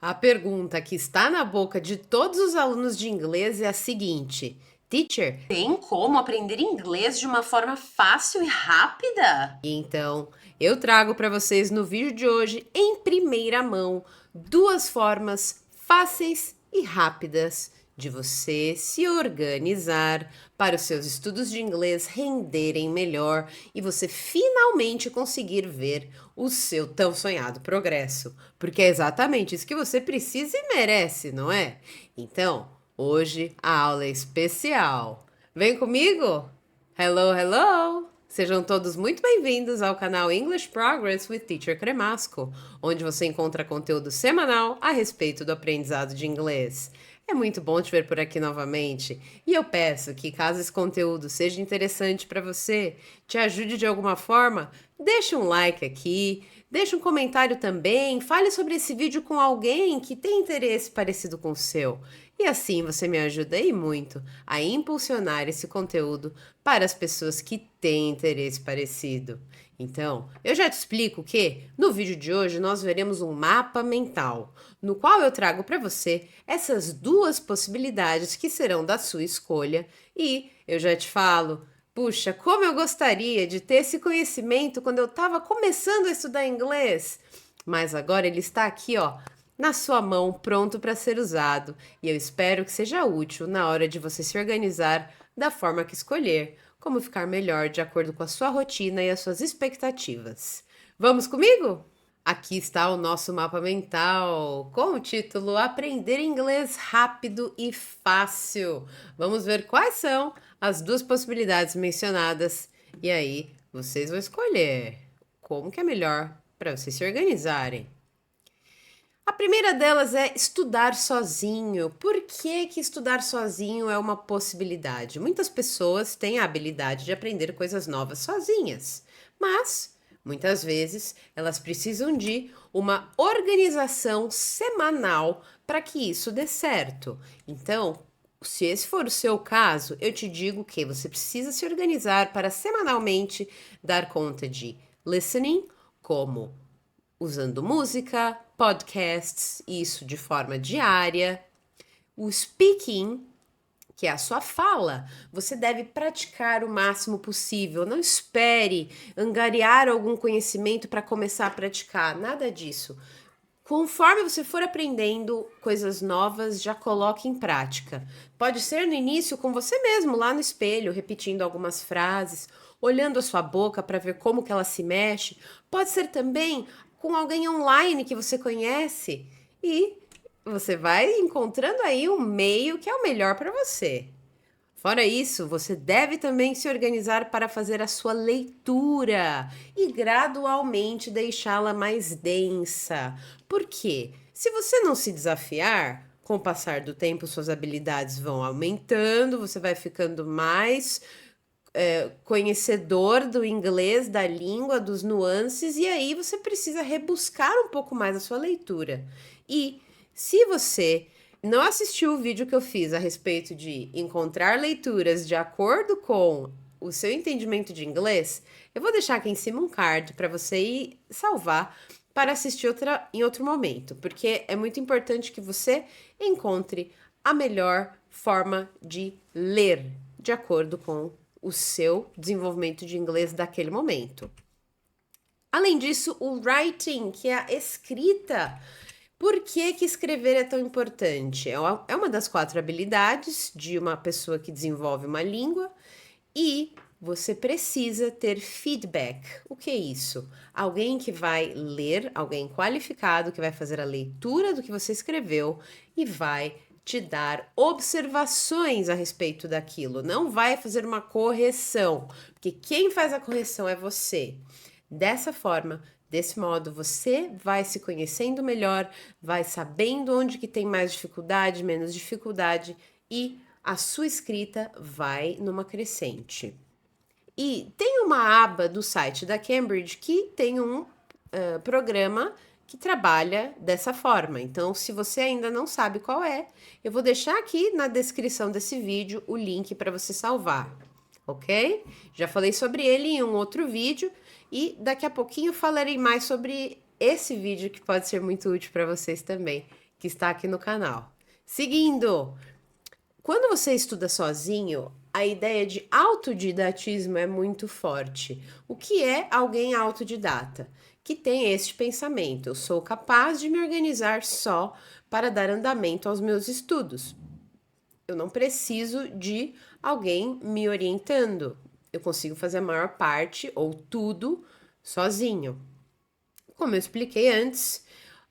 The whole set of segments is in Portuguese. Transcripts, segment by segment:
A pergunta que está na boca de todos os alunos de inglês é a seguinte: Teacher, Tem como aprender inglês de uma forma fácil e rápida? então eu trago para vocês no vídeo de hoje, em primeira mão, duas formas fáceis e rápidas de você se organizar para os seus estudos de inglês renderem melhor e você finalmente conseguir ver o seu tão sonhado progresso. Porque é exatamente isso que você precisa e merece, não é? Então, hoje a aula é especial. Vem comigo? Hello, hello! Sejam todos muito bem-vindos ao canal English Progress with Teacher Cremasco, onde você encontra conteúdo semanal a respeito do aprendizado de inglês. É muito bom te ver por aqui novamente e eu peço que, caso esse conteúdo seja interessante para você, te ajude de alguma forma, deixe um like aqui, deixe um comentário também, fale sobre esse vídeo com alguém que tem interesse parecido com o seu. E assim você me ajuda e muito a impulsionar esse conteúdo para as pessoas que têm interesse parecido. Então, eu já te explico que no vídeo de hoje nós veremos um mapa mental, no qual eu trago para você essas duas possibilidades que serão da sua escolha e eu já te falo, puxa, como eu gostaria de ter esse conhecimento quando eu estava começando a estudar inglês. Mas agora ele está aqui, ó, na sua mão, pronto para ser usado, e eu espero que seja útil na hora de você se organizar da forma que escolher, como ficar melhor de acordo com a sua rotina e as suas expectativas. Vamos comigo? Aqui está o nosso mapa mental, com o título Aprender Inglês Rápido e Fácil. Vamos ver quais são as duas possibilidades mencionadas e aí vocês vão escolher como que é melhor para vocês se organizarem. A primeira delas é estudar sozinho. Por que que estudar sozinho é uma possibilidade? Muitas pessoas têm a habilidade de aprender coisas novas sozinhas, mas muitas vezes elas precisam de uma organização semanal para que isso dê certo. Então, se esse for o seu caso, eu te digo que você precisa se organizar para semanalmente dar conta de listening, como usando música, podcasts, isso de forma diária. O speaking, que é a sua fala, você deve praticar o máximo possível. Não espere angariar algum conhecimento para começar a praticar, nada disso. Conforme você for aprendendo coisas novas, já coloque em prática. Pode ser no início com você mesmo, lá no espelho, repetindo algumas frases, olhando a sua boca para ver como que ela se mexe. Pode ser também com alguém online que você conhece e você vai encontrando aí um meio que é o melhor para você. Fora isso, você deve também se organizar para fazer a sua leitura e gradualmente deixá-la mais densa. Por quê? Se você não se desafiar, com o passar do tempo, suas habilidades vão aumentando, você vai ficando mais conhecedor do inglês, da língua, dos nuances, e aí você precisa rebuscar um pouco mais a sua leitura. E se você não assistiu o vídeo que eu fiz a respeito de encontrar leituras de acordo com o seu entendimento de inglês, eu vou deixar aqui em cima um card para você ir salvar para assistir em outro momento, porque é muito importante que você encontre a melhor forma de ler de acordo com o seu desenvolvimento de inglês daquele momento. Além disso, o writing, que é a escrita. Por que que escrever é tão importante? É uma das 4 habilidades de uma pessoa que desenvolve uma língua e você precisa ter feedback. O que é isso? Alguém que vai ler, alguém qualificado que vai fazer a leitura do que você escreveu e vai te dar observações a respeito daquilo. Não vai fazer uma correção, porque quem faz a correção é você. Dessa forma, desse modo, você vai se conhecendo melhor, vai sabendo onde que tem mais dificuldade, menos dificuldade e a sua escrita vai numa crescente. E tem uma aba do site da Cambridge que tem um programa que trabalha dessa forma. Então, se você ainda não sabe qual é, eu vou deixar aqui na descrição desse vídeo o link para você salvar, ok? Já falei sobre ele em um outro vídeo e daqui a pouquinho falarei mais sobre esse vídeo que pode ser muito útil para vocês também, que está aqui no canal. Seguindo, quando você estuda sozinho, a ideia de autodidatismo é muito forte. O que é alguém autodidata? Que tem este pensamento: eu sou capaz de me organizar só para dar andamento aos meus estudos. Eu não preciso de alguém me orientando. Eu consigo fazer a maior parte ou tudo sozinho. Como eu expliquei antes,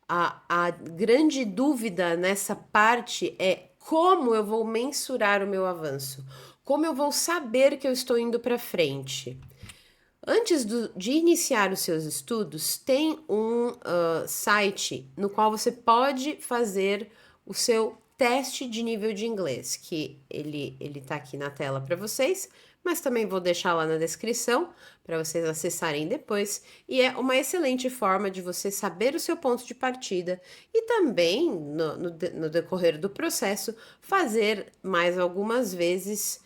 a grande dúvida nessa parte é como eu vou mensurar o meu avanço, como eu vou saber que eu estou indo para frente. Antes de iniciar os seus estudos, tem um site no qual você pode fazer o seu teste de nível de inglês, que ele tá aqui na tela para vocês, mas também vou deixar lá na descrição para vocês acessarem depois. E é uma excelente forma de você saber o seu ponto de partida e também, no decorrer do processo, fazer mais algumas vezes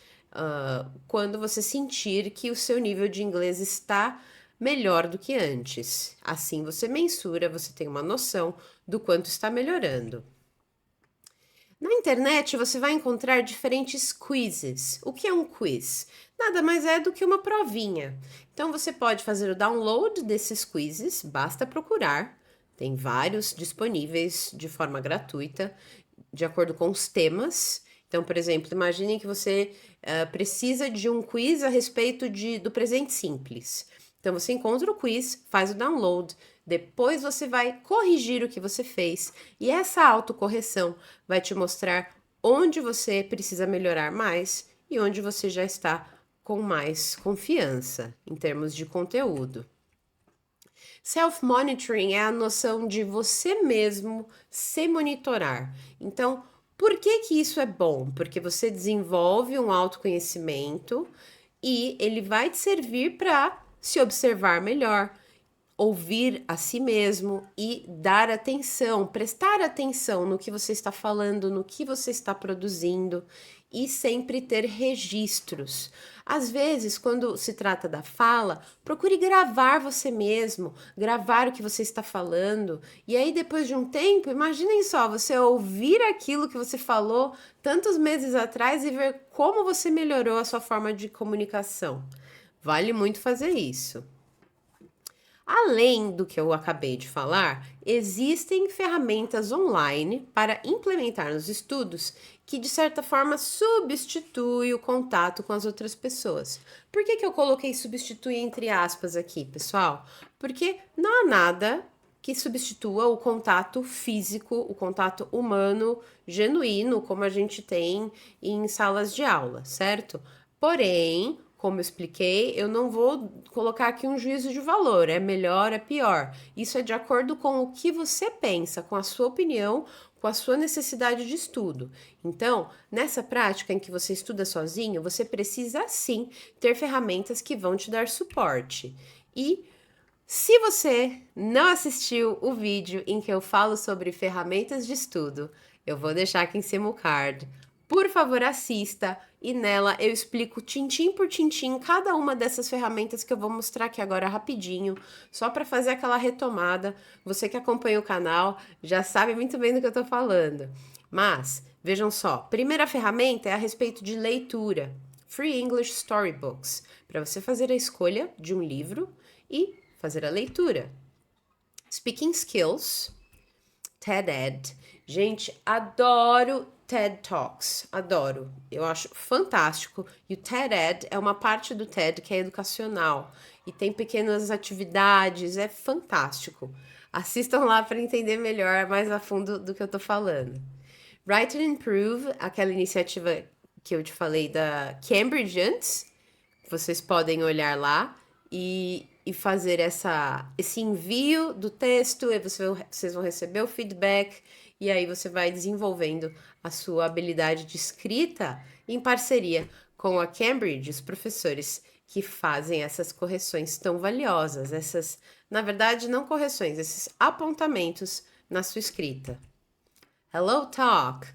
quando você sentir que o seu nível de inglês está melhor do que antes. Assim você mensura, você tem uma noção do quanto está melhorando. Na internet você vai encontrar diferentes quizzes. O que é um quiz? Nada mais é do que uma provinha. Então você pode fazer o download desses quizzes, basta procurar. Tem vários disponíveis de forma gratuita, de acordo com os temas. Então, por exemplo, imaginem que você precisa de um quiz a respeito do presente simples. Então, você encontra o quiz, faz o download, depois você vai corrigir o que você fez e essa autocorreção vai te mostrar onde você precisa melhorar mais e onde você já está com mais confiança em termos de conteúdo. Self-monitoring é a noção de você mesmo se monitorar. Então, por que isso é bom? Porque você desenvolve um autoconhecimento e ele vai te servir para se observar melhor, ouvir a si mesmo e dar atenção, prestar atenção no que você está falando, no que você está produzindo e sempre ter registros. Às vezes, quando se trata da fala, procure gravar você mesmo, gravar o que você está falando. E aí, depois de um tempo, imaginem só, você ouvir aquilo que você falou tantos meses atrás e ver como você melhorou a sua forma de comunicação. Vale muito fazer isso. Além do que eu acabei de falar, existem ferramentas online para implementar nos estudos que, de certa forma, substitui o contato com as outras pessoas. Por que eu coloquei substitui entre aspas aqui, pessoal? Porque não há nada que substitua o contato físico, o contato humano, genuíno, como a gente tem em salas de aula, certo? Porém, como eu expliquei, eu não vou colocar aqui um juízo de valor, é melhor, é pior. Isso é de acordo com o que você pensa, com a sua opinião, com a sua necessidade de estudo. Então, nessa prática em que você estuda sozinho, você precisa sim ter ferramentas que vão te dar suporte. E se você não assistiu o vídeo em que eu falo sobre ferramentas de estudo, eu vou deixar aqui em cima o card. Por favor, assista e nela eu explico tintim por tintim cada uma dessas ferramentas que eu vou mostrar aqui agora rapidinho, só para fazer aquela retomada. Você que acompanha o canal já sabe muito bem do que eu tô falando. Mas, vejam só, primeira ferramenta é a respeito de leitura. Free English Storybooks, para você fazer a escolha de um livro e fazer a leitura. Speaking Skills, TED-Ed. Gente, adoro TED Talks, adoro. Eu acho fantástico. E o TED-Ed é uma parte do TED que é educacional e tem pequenas atividades, é fantástico. Assistam lá para entender melhor, mais a fundo do que eu tô falando. Write and Improve, aquela iniciativa que eu te falei da Cambridge antes, vocês podem olhar lá e fazer esse envio do texto, e vocês vão receber o feedback, e aí você vai desenvolvendo a sua habilidade de escrita em parceria com a Cambridge, os professores que fazem essas correções tão valiosas, na verdade, não correções, esses apontamentos na sua escrita. Hello Talk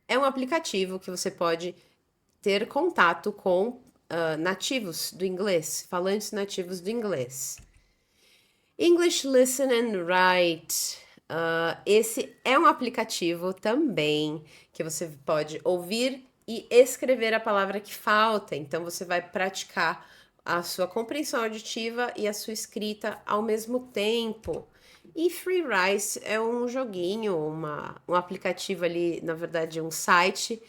é um aplicativo que você pode ter contato com nativos do inglês, falantes nativos do inglês. English Listen and Write. Esse é um aplicativo também que você pode ouvir e escrever a palavra que falta. Então, você vai praticar a sua compreensão auditiva e a sua escrita ao mesmo tempo. E FreeRise é um joguinho, um aplicativo ali, na verdade, um site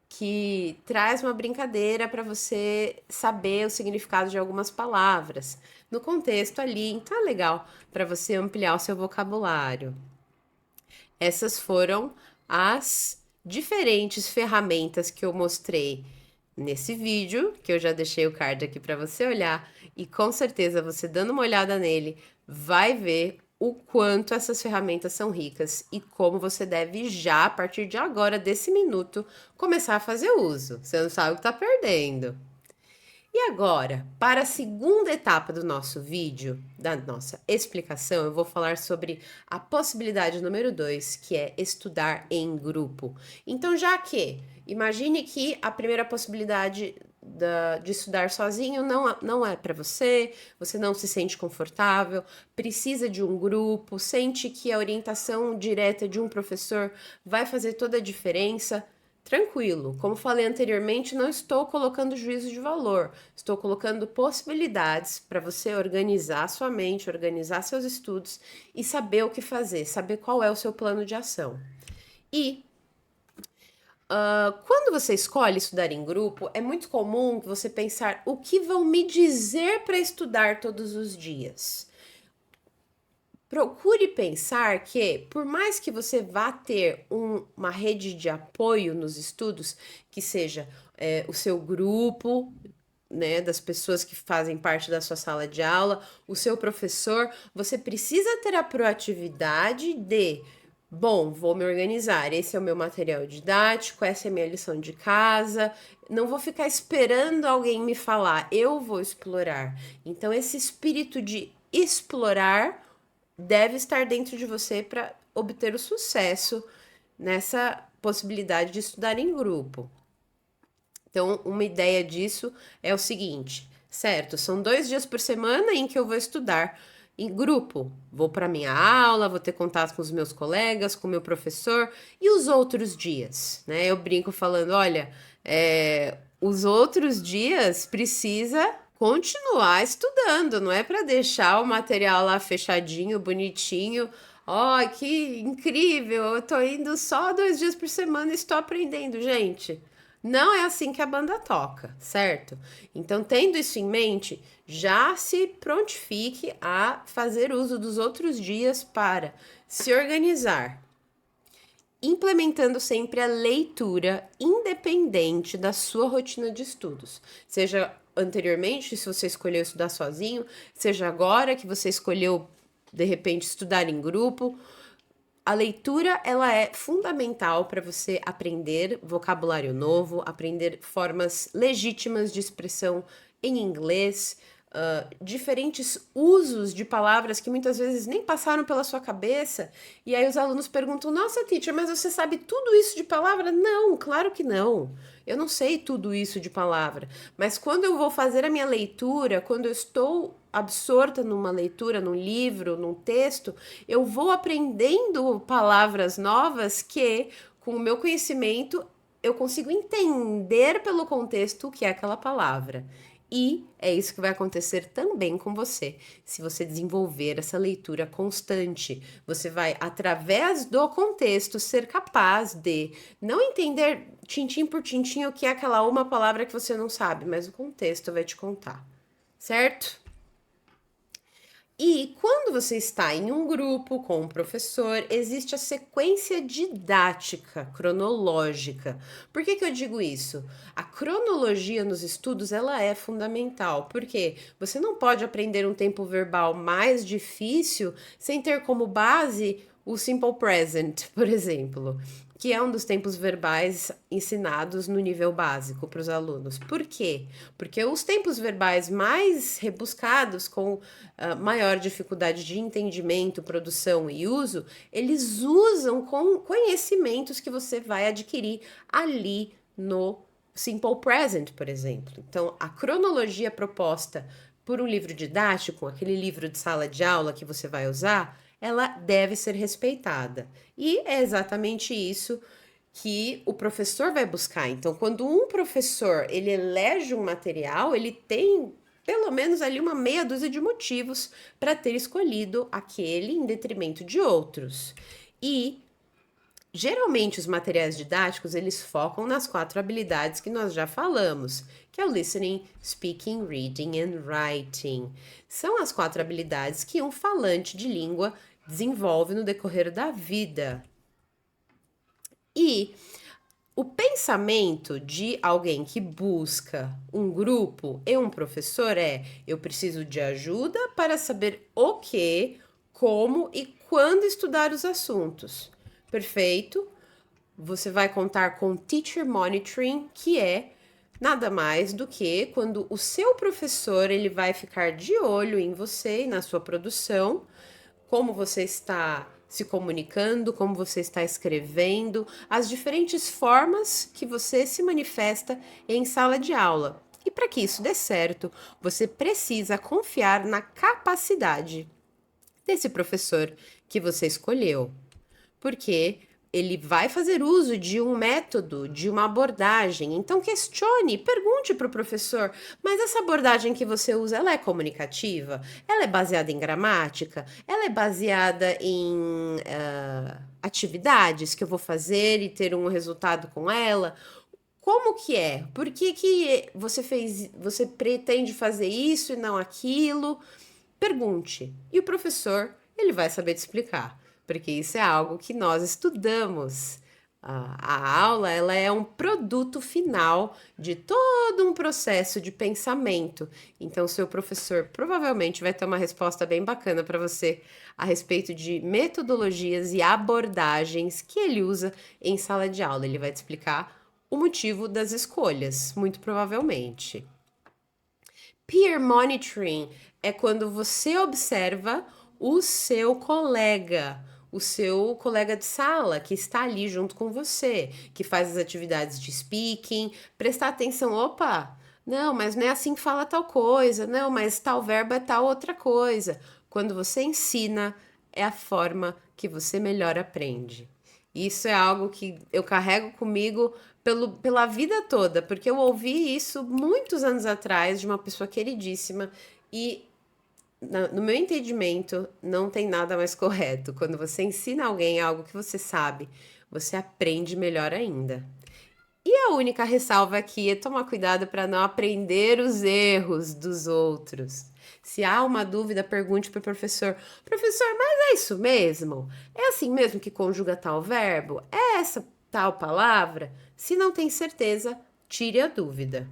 que traz uma brincadeira para você saber o significado de algumas palavras no contexto ali. Então é legal para você ampliar o seu vocabulário. Essas foram as diferentes ferramentas que eu mostrei nesse vídeo, que eu já deixei o card aqui para você olhar, e com certeza você dando uma olhada nele vai ver o quanto essas ferramentas são ricas e como você deve já, a partir de agora, desse minuto, começar a fazer uso. Você não sabe o que está perdendo. E agora, para a segunda etapa do nosso vídeo, da nossa explicação, eu vou falar sobre a possibilidade número 2, que é estudar em grupo. Então, já que, imagine que a primeira possibilidade de estudar sozinho não é para você, você não se sente confortável, precisa de um grupo, sente que a orientação direta de um professor vai fazer toda a diferença. Tranquilo, como falei anteriormente, não estou colocando juízo de valor, estou colocando possibilidades para você organizar sua mente, organizar seus estudos e saber o que fazer, saber qual é o seu plano de ação. E quando você escolhe estudar em grupo, é muito comum você pensar o que vão me dizer para estudar todos os dias. Procure pensar que, por mais que você vá ter uma rede de apoio nos estudos, que seja o seu grupo, né, das pessoas que fazem parte da sua sala de aula, o seu professor, você precisa ter a proatividade de, bom, vou me organizar, esse é o meu material didático, essa é a minha lição de casa, não vou ficar esperando alguém me falar, eu vou explorar. Então, esse espírito de explorar deve estar dentro de você para obter o sucesso nessa possibilidade de estudar em grupo. Então, uma ideia disso é o seguinte, certo? São 2 dias por semana em que eu vou estudar em grupo. Vou para minha aula, vou ter contato com os meus colegas, com o meu professor. E os outros dias, né? Eu brinco falando, olha, os outros dias precisa continuar estudando, não é para deixar o material lá fechadinho, bonitinho. Ó, que incrível! Eu tô indo só 2 dias por semana e estou aprendendo, gente. Não é assim que a banda toca, certo? Então, tendo isso em mente, já se prontifique a fazer uso dos outros dias para se organizar, implementando sempre a leitura independente da sua rotina de estudos. Seja anteriormente, se você escolheu estudar sozinho, seja agora que você escolheu, de repente, estudar em grupo. A leitura, ela é fundamental para você aprender vocabulário novo, aprender formas legítimas de expressão em inglês, diferentes usos de palavras que muitas vezes nem passaram pela sua cabeça. E aí os alunos perguntam, nossa, teacher, mas você sabe tudo isso de palavra? Não, claro que não. Eu não sei tudo isso de palavra. Mas quando eu vou fazer a minha leitura, quando eu estou absorta numa leitura, num livro, num texto, eu vou aprendendo palavras novas que, com o meu conhecimento, eu consigo entender pelo contexto o que é aquela palavra. E é isso que vai acontecer também com você. Se você desenvolver essa leitura constante, você vai, através do contexto, ser capaz de não entender tintim por tintim o que é aquela uma palavra que você não sabe, mas o contexto vai te contar, certo? E quando você está em um grupo com um professor, existe a sequência didática, cronológica. Por que eu digo isso? A cronologia nos estudos, ela é fundamental, porque você não pode aprender um tempo verbal mais difícil sem ter como base o simple present, por exemplo, que é um dos tempos verbais ensinados no nível básico para os alunos. Por quê? Porque os tempos verbais mais rebuscados, com maior dificuldade de entendimento, produção e uso, eles usam com conhecimentos que você vai adquirir ali no Simple Present, por exemplo. Então, a cronologia proposta por um livro didático, aquele livro de sala de aula que você vai usar, ela deve ser respeitada. E é exatamente isso que o professor vai buscar. Então, quando um professor ele elege um material, ele tem pelo menos ali uma meia dúzia de motivos para ter escolhido aquele em detrimento de outros. E geralmente os materiais didáticos eles focam nas 4 habilidades que nós já falamos, que é o listening, speaking, reading and writing. São as 4 habilidades que um falante de língua desenvolve no decorrer da vida. E o pensamento de alguém que busca um grupo e um professor é: eu preciso de ajuda para saber o que, como e quando estudar os assuntos. Perfeito? Você vai contar com teacher monitoring, que é nada mais do que quando o seu professor ele vai ficar de olho em você e na sua produção, como você está se comunicando, como você está escrevendo, as diferentes formas que você se manifesta em sala de aula. E para que isso dê certo, você precisa confiar na capacidade desse professor que você escolheu, porque ele vai fazer uso de um método, de uma abordagem. Então questione, pergunte para o professor, mas essa abordagem que você usa, ela é comunicativa? Ela é baseada em gramática? Ela é baseada em atividades que eu vou fazer e ter um resultado com ela? Como que é? Por que você pretende fazer isso e não aquilo? Pergunte. E o professor, ele vai saber te explicar, porque isso é algo que nós estudamos. A aula, ela é um produto final de todo um processo de pensamento. Então, seu professor provavelmente vai ter uma resposta bem bacana para você a respeito de metodologias e abordagens que ele usa em sala de aula. Ele vai te explicar o motivo das escolhas, muito provavelmente. Peer monitoring é quando você observa o seu colega de sala que está ali junto com você, que faz as atividades de speaking, prestar atenção, opa, não, mas não é assim que fala tal coisa, não, mas tal verbo é tal outra coisa. Quando você ensina, é a forma que você melhor aprende. Isso é algo que eu carrego comigo pela vida toda, porque eu ouvi isso muitos anos atrás de uma pessoa queridíssima e, no meu entendimento, não tem nada mais correto. Quando você ensina alguém algo que você sabe, você aprende melhor ainda. E a única ressalva aqui é tomar cuidado para não aprender os erros dos outros. Se há uma dúvida, pergunte para o professor: professor, mas é isso mesmo? É assim mesmo que conjuga tal verbo? É essa tal palavra? Se não tem certeza, tire a dúvida.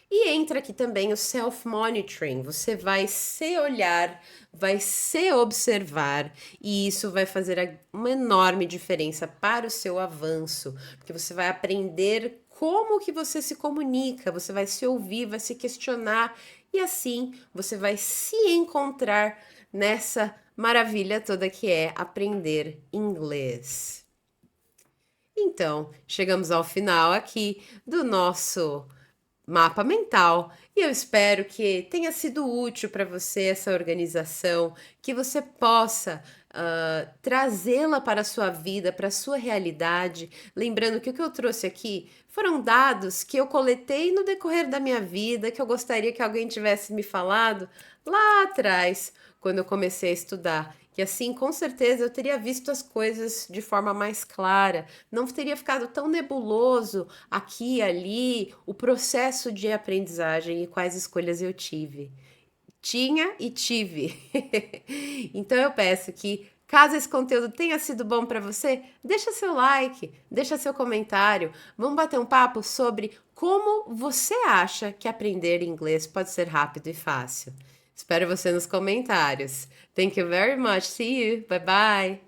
E entra aqui também o self-monitoring. Você vai se olhar, vai se observar, e isso vai fazer uma enorme diferença para o seu avanço, porque você vai aprender como que você se comunica, você vai se ouvir, vai se questionar, e assim você vai se encontrar nessa maravilha toda que é aprender inglês. Então, chegamos ao final aqui do nosso mapa mental. E eu espero que tenha sido útil para você essa organização, que você possa trazê-la para a sua vida, para a sua realidade. Lembrando que o que eu trouxe aqui foram dados que eu coletei no decorrer da minha vida, que eu gostaria que alguém tivesse me falado lá atrás, quando eu comecei a estudar. Que assim, com certeza, eu teria visto as coisas de forma mais clara, não teria ficado tão nebuloso aqui e ali o processo de aprendizagem e quais escolhas eu tive. Tinha e tive. Então eu peço que, caso esse conteúdo tenha sido bom para você, deixa seu like, deixa seu comentário. Vamos bater um papo sobre como você acha que aprender inglês pode ser rápido e fácil. Espero você nos comentários. Thank you very much. See you. Bye bye.